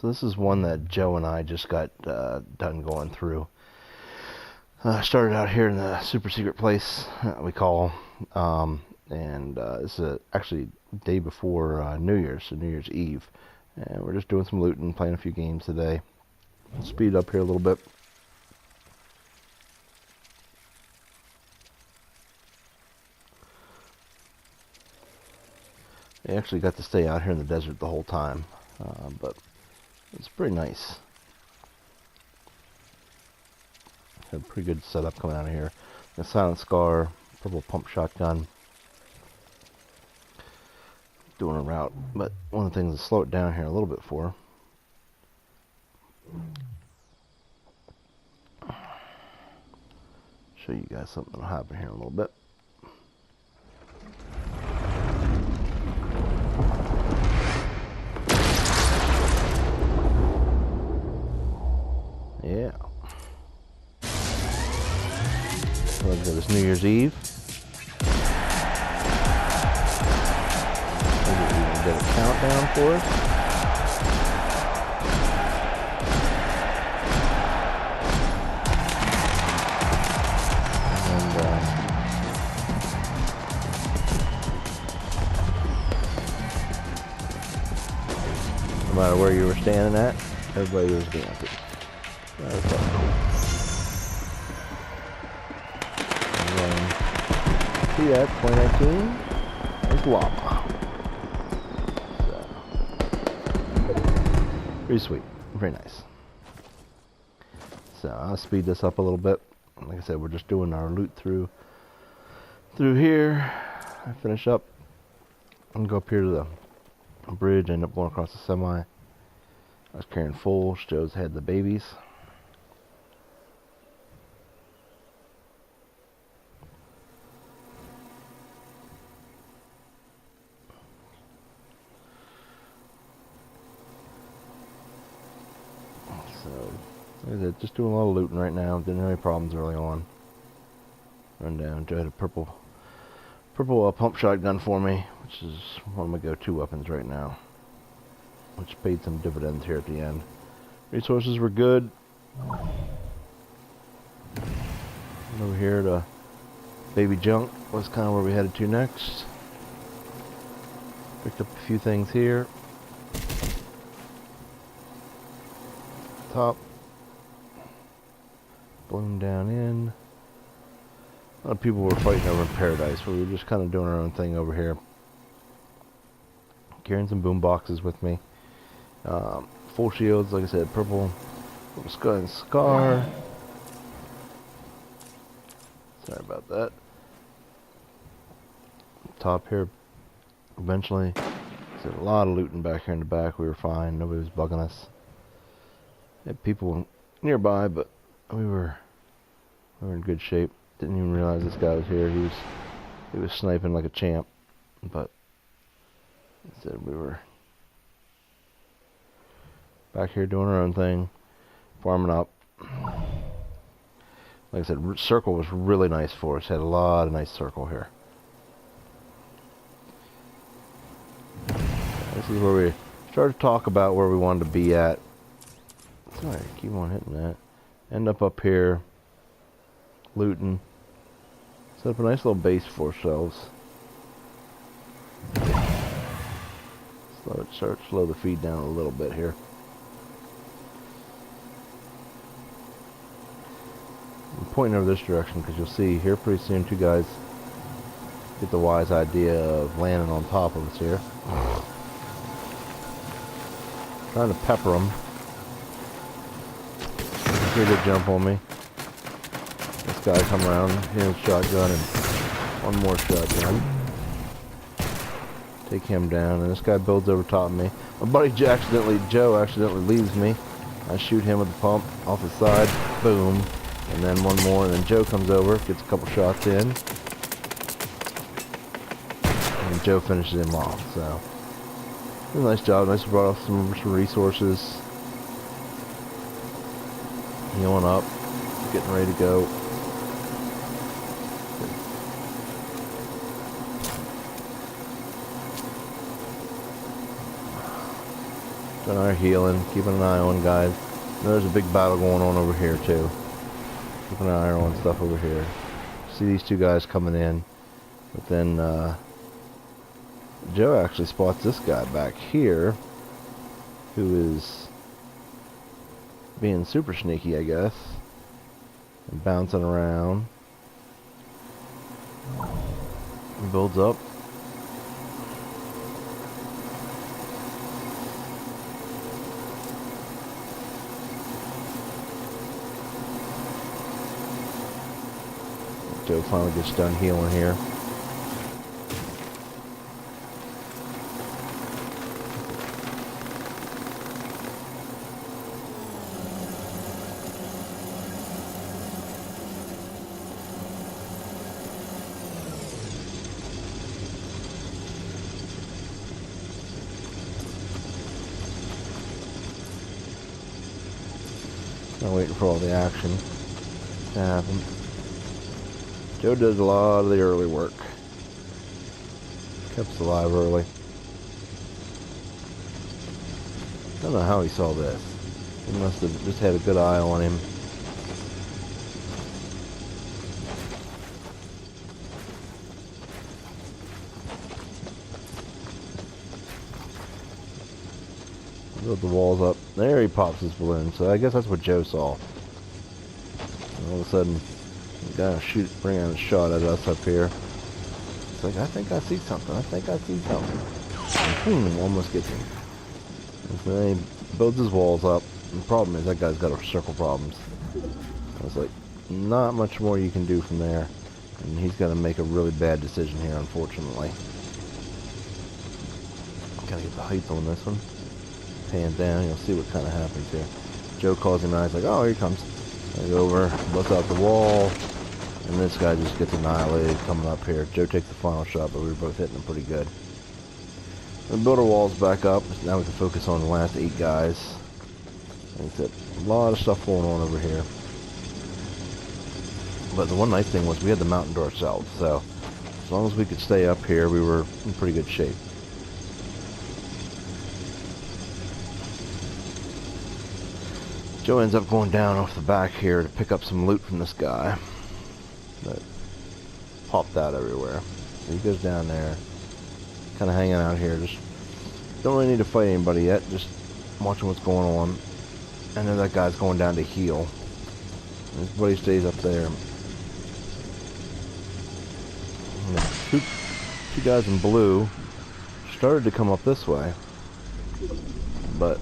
So this is one that Joe and I just got done going through. Started out here in the super secret place we call, and this is actually day before New Year's, so New Year's Eve. And we're just doing some looting, playing a few games today. Speed up here a little bit. I actually got to stay out here in the desert the whole time, but it's pretty nice. Had a pretty good setup coming out of here. A silent scar, purple pump shotgun. Doing a route, but one of the things to slow it down here a little bit for. Show you guys something that'll happen here in a little bit. Yeah. So like I said, it's New Year's Eve. Maybe we can get a countdown for us. And no matter where you were standing at, everybody was dancing. That was fun. And then, see that, 2019 is llama. So, pretty sweet, very nice. So I'll speed this up a little bit. Like I said, we're just doing our loot through here. I finish up and go up here to the bridge, end up going across the semi. I was carrying foals. Joe's had the babies. So, like I said, just doing a lot of looting right now. Didn't have any problems early on. Run down. Joe had a purple pump shotgun for me, which is one of my go-to weapons right now, which paid some dividends here at the end. Resources were good. And over here to Baby Junk was kind of where we headed to next. Picked up a few things here. Top. Balloon down in. A lot of people were fighting over in Paradise, but we were just kind of doing our own thing over here. Carrying some boom boxes with me. Full shields, like I said, purple skull and scar. Sorry about that. Top here, eventually. So a lot of looting back here in the back. We were fine. Nobody was bugging us. Had people nearby, but we were in good shape. Didn't even realize this guy was here. He was sniping like a champ, but instead we were back here doing our own thing, farming up. Like I said, circle was really nice for us. Had a lot of nice circle here. This is where we started to talk about where we wanted to be at. Sorry, keep on hitting that. End up here, looting. Set up a nice little base for ourselves. Slow the feed down a little bit here. I'm pointing over this direction because you'll see here pretty soon two guys get the wise idea of landing on top of us here. Trying to pepper them. Here to jump on me. This guy come around, hit his shotgun, and one more shotgun. Take him down, and this guy builds over top of me. My buddy Joe accidentally leaves me. I shoot him with the pump off the side, boom, and then one more, and then Joe comes over, gets a couple shots in, and Joe finishes him off. So, it was a nice job. Nice, brought off some resources. Healing up, getting ready to go. Doing our healing, keeping an eye on guys. There's a big battle going on over here too. Keeping an eye on stuff over here. See these two guys coming in, but then Joe actually spots this guy back here, who is being super sneaky, I guess, and bouncing around. He builds up. Joe finally gets done healing here. I'm waiting for all the action to happen. Joe does a lot of the early work. Kept us alive early. I don't know how he saw this. He must have just had a good eye on him. Build the walls up. There he pops his balloon. So I guess that's what Joe saw. And all of a sudden, the guy bring out a shot at us up here. It's like, I think I see something. I think I see something. And boom, almost gets him. And so then he builds his walls up. And the problem is that guy's got circle problems. I was like, not much more you can do from there. And he's going to make a really bad decision here, unfortunately. Gotta get the height on this one. Pan down, you'll see what kind of happens here. Joe calls him out, he's like, oh, here he comes. I go over, busts out the wall, and this guy just gets annihilated coming up here. Joe takes the final shot, but we were both hitting him pretty good. We build our walls back up. Now we can focus on the last 8 guys. Like I said, a lot of stuff going on over here. But the one nice thing was we had the mountain to ourselves, so as long as we could stay up here, we were in pretty good shape. Joe ends up going down off the back here to pick up some loot from this guy that popped out everywhere. So he goes down there, kind of hanging out here. Just don't really need to fight anybody yet. Just watching what's going on. I know that guy's going down to heal. His buddy stays up there. Two guys in blue started to come up this way, but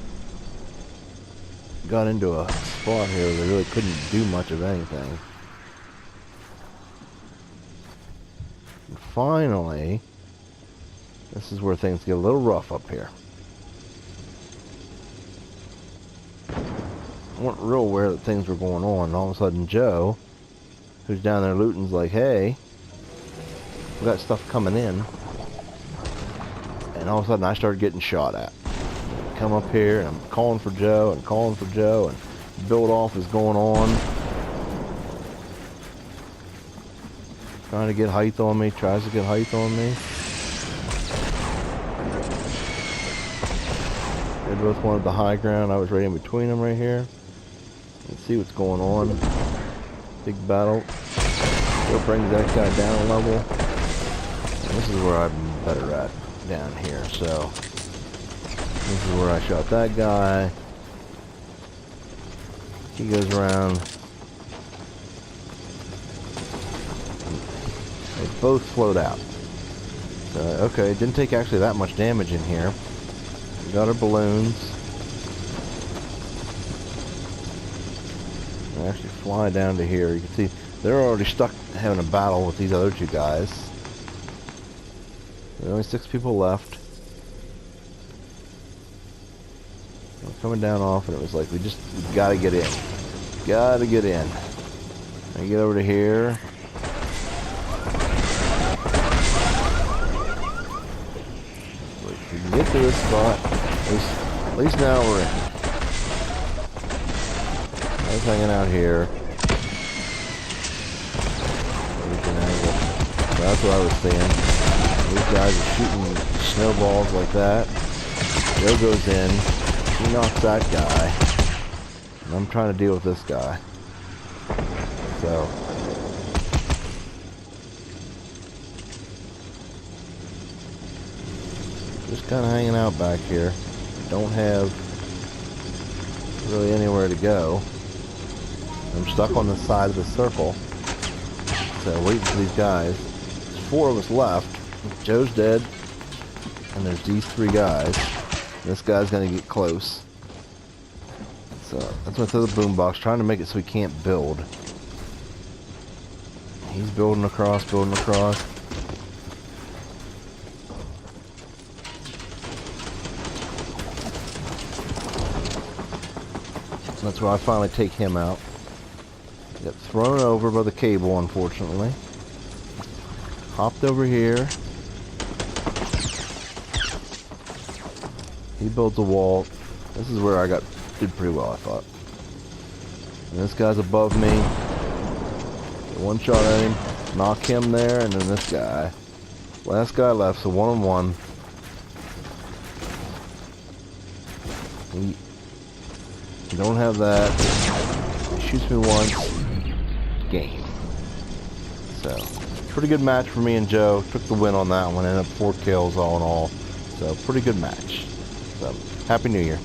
got into a spot here where they really couldn't do much of anything. And finally, this is where things get a little rough up here. I wasn't real aware that things were going on, and all of a sudden Joe, who's down there looting's like, hey, we got stuff coming in. And all of a sudden I started getting shot at. Come up here and I'm calling for Joe and build off is going on. Trying to get height on me, tries to get height on me. They both wanted the high ground. I was right in between them right here. Let's see what's going on. Big battle. Joe brings that guy down a level. And this is where I'm better at down here, so this is where I shot that guy. He goes around. They both float out. So, okay, it didn't take actually that much damage in here. We got our balloons. They actually fly down to here. You can see they're already stuck having a battle with these other 2 guys. There are only 6 people left. Coming down off, and it was like we gotta get in. Gotta get in. I get over to here. If we can get to this spot, at least now we're in. I was hanging out here. That's what I was seeing. These guys are shooting snowballs like that. Joe goes in. He knocks that guy. And I'm trying to deal with this guy. So. Just kind of hanging out back here. Don't have really anywhere to go. I'm stuck on the side of the circle. So waiting for these guys. There's 4 of us left. Joe's dead. And there's these 3 guys. This guy's gonna get close. So that's why I throw the boombox, trying to make it so he can't build. He's building across, building across. That's where I finally take him out. Got thrown over by the cable, unfortunately. Hopped over here. He builds a wall. This is where I did pretty well, I thought. And this guy's above me. Get 1 shot at him. Knock him there, and then this guy. Last guy left, so 1-on-1. You don't have that. He shoots me once. Game. So, pretty good match for me and Joe. Took the win on that one. Ended up 4 kills all in all. So, pretty good match. So, Happy New Year.